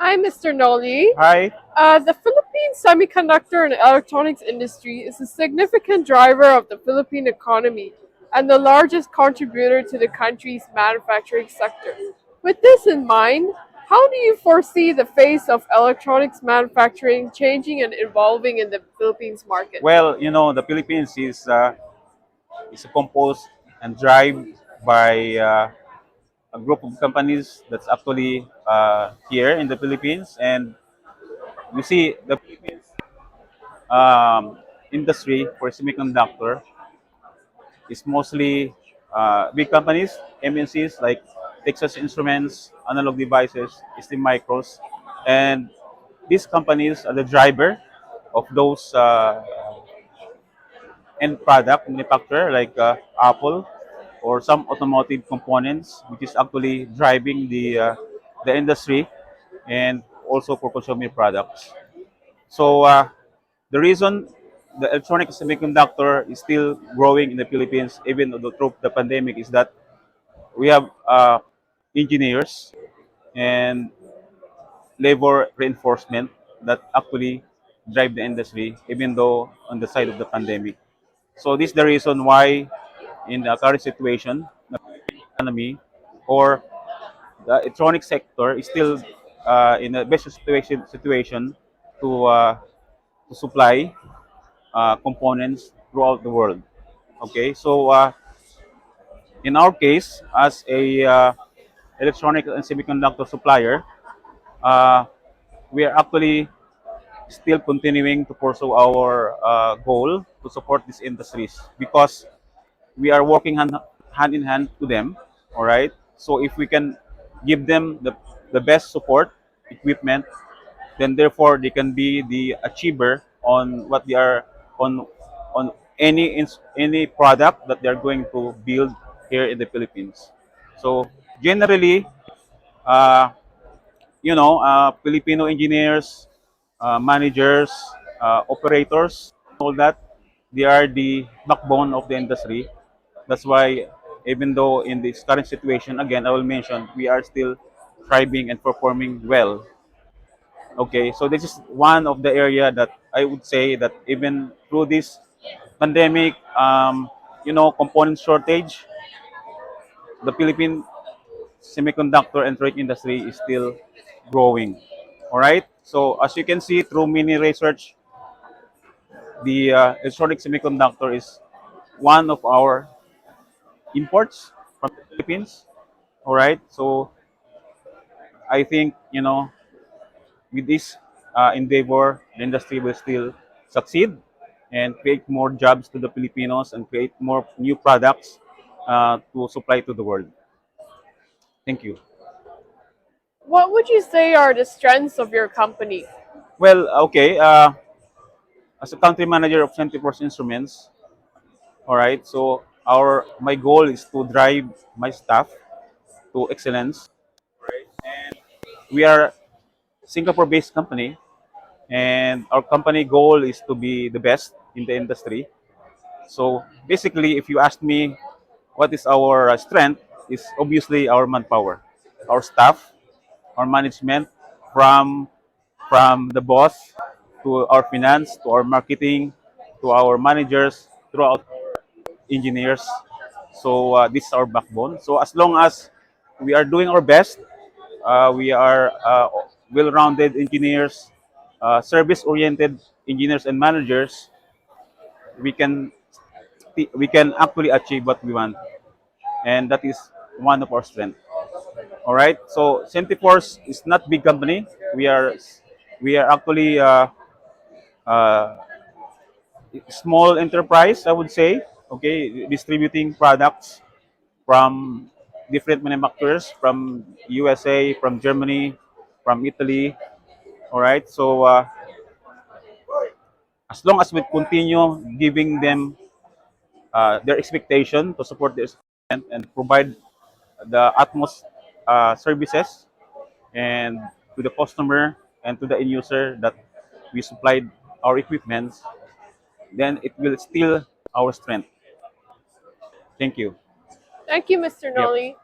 Hi, Mr. Noli. Hi. The Philippine semiconductor and electronics industry is a significant driver of the Philippine economy and the largest contributor to the country's manufacturing sector. With this in mind, how do you foresee the face of electronics manufacturing changing and evolving in the Philippines market? Well, the Philippines is composed and driven by a group of companies that's actually here in the Philippines, and you see the um, industry for semiconductor is mostly big companies, MNCs like Texas Instruments, Analog Devices, ST Micros, and these companies are the driver of those end product manufacturer like Apple or some automotive components, which is actually driving the industry and also for consumer products. So the reason the electronic semiconductor is still growing in the Philippines, even though through the pandemic, is that we have engineers and labor reinforcement that actually drive the industry, even though on the side of the pandemic. So this is the reason why in the current situation, the economy or the electronic sector is still in the best situation to uh, to supply components throughout the world. Okay, so in our case, as a electronic and semiconductor supplier, uh, we are actually still continuing to pursue our goal to support these industries because we are working hand in hand to them. All right. So if we can give them the best support equipment, then therefore they can be the achiever on what they are on any product that they are going to build here in the Philippines. So generally, uh, Filipino engineers, managers, operators, all that, they are the backbone of the industry. That's why, even though in this current situation, again, I will mention, we are still thriving and performing well. Okay, so this is one of the area that I would say that even through this pandemic, component shortage, the Philippine semiconductor and trade industry is still growing. All right. So as you can see through mini research, the electronic semiconductor is one of our imports from the Philippines. All right. So I think with this endeavor, the industry will still succeed and create more jobs to the Filipinos and create more new products to supply to the world. Thank you. What would you say are the strengths of your company? Well, okay. As a country manager of Centiforce Instruments, all right. So my goal is to drive my staff to excellence. And we are Singapore-based company, and our company goal is to be the best in the industry. So basically, if you ask me what is our strength, is obviously our manpower, our staff, our management, from the boss to our finance to our marketing to our managers throughout engineers. So this is our backbone. So as long as we are doing our best, we are well-rounded engineers, service-oriented engineers and managers, we can we can actually achieve what we want, and that is one of our strengths. All right. So Centiforce is not big company. We are actually uh, small enterprise, I would say. Okay, distributing products from different manufacturers from USA, from Germany, from Italy. All right. So as long as we continue giving them their expectation to support their and provide the utmost services and to the customer and to the end user that we supplied our equipments, then it will still our strength. Thank you. Thank you, Mr. Yep. Noli.